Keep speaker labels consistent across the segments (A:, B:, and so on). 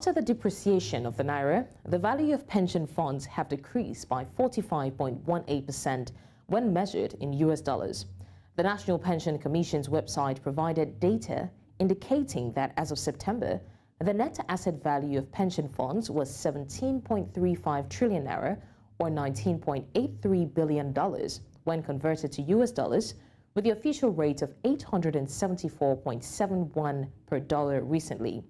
A: After the depreciation of the Naira, the value of pension funds have decreased by 45.18% when measured in US dollars. The National Pension Commission's website provided data indicating that as of September, the net asset value of pension funds was 17.35 trillion Naira, or $19.83 billion, when converted to US dollars, with the official rate of 874.71 per dollar recently.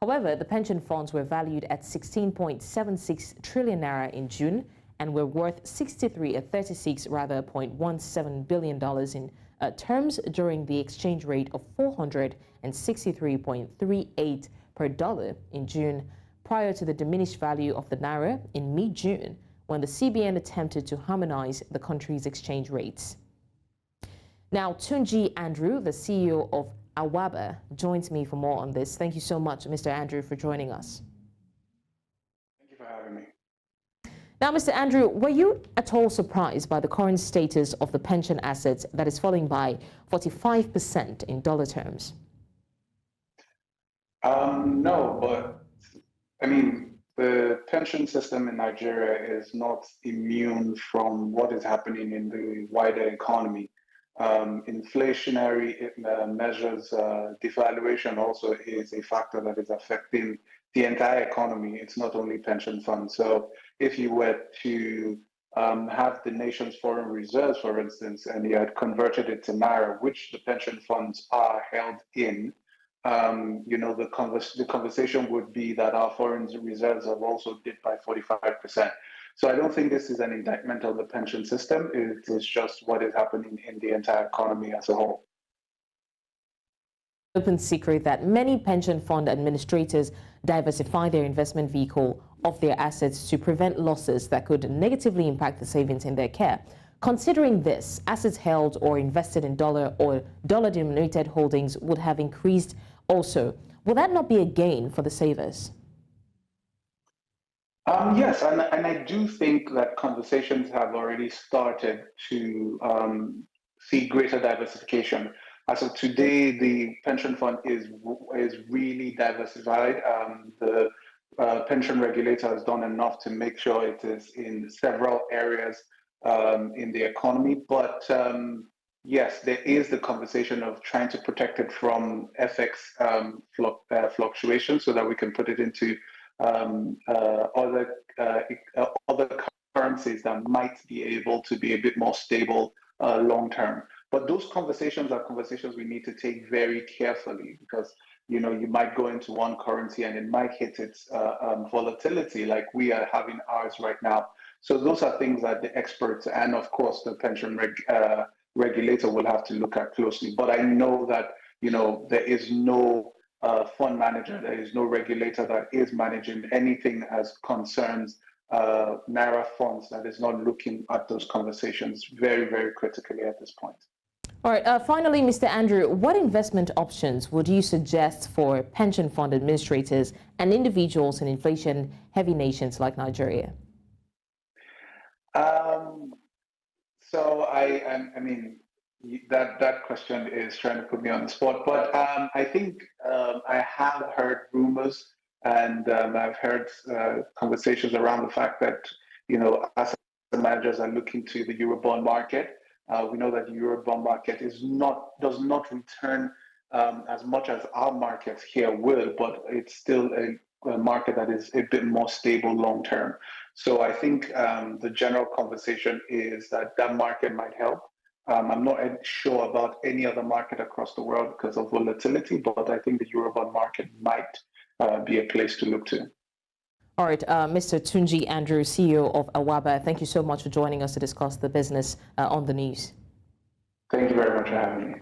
A: However, the pension funds were valued at 16.76 trillion Naira in June and were worth 0.17 billion in terms during the exchange rate of 463.38 per dollar in June, prior to the diminished value of the Naira in mid-June, when the CBN attempted to harmonize the country's exchange rates. Now, Tunji Andrew, the CEO of Awabah, joins me for more on this. Thank you so much, Mr. Andrew, for joining us.
B: Thank you for having me.
A: Now, Mr. Andrew, were you at all surprised by the current status of the pension assets that is falling by 45% in dollar terms?
B: No, but I mean, the pension system in Nigeria is not immune from what is happening in the wider economy. Inflationary measures, devaluation also is a factor that is affecting the entire economy. It's not only pension funds. So if you were to have the nation's foreign reserves, for instance, and you had converted it to Naira, which the pension funds are held in, the conversation would be that our foreign reserves have also dipped by 45%. So I don't think this is an indictment of the pension system. It is just what is happening in the entire economy as a whole.
A: Open secret that many pension fund administrators diversify their investment vehicle of their assets to prevent losses that could negatively impact the savings in their care. Considering this, assets held or invested in dollar or dollar-denominated holdings would have increased also. Will that not be a gain for the savers?
B: Yes, and I do think that conversations have already started to see greater diversification. As of today, the pension fund is really diversified. The pension regulator has done enough to make sure it is in several areas in the economy. But yes, there is the conversation of trying to protect it from FX fluctuation so that we can put it into other currencies that might be able to be a bit more stable long term. But those conversations are conversations we need to take very carefully, because you might go into one currency and it might hit its volatility like we are having ours right now. So those are things that the experts and of course the pension regulator will have to look at closely. But I know that there is no fund manager, there is no regulator that is managing anything as concerns Naira funds that is not looking at those conversations very, very critically at this point.
A: All right. Finally, Mr. Andrew, what investment options would you suggest for pension fund administrators and individuals in inflation-heavy nations like Nigeria?
B: So I mean, that question is trying to put me on the spot, but I think I have heard rumors and I've heard conversations around the fact that asset managers are looking to the Eurobond market. We know that the Eurobond market does not return as much as our markets here will, but it's still a market that is a bit more stable long term. So I think the general conversation is that market might help. I'm not sure about any other market across the world because of volatility, but I think the Eurobond market might be a place to look to.
A: All right, Mr. Tunji Andrew, CEO of Awabah, thank you so much for joining us to discuss the business on the news.
B: Thank you very much for having me.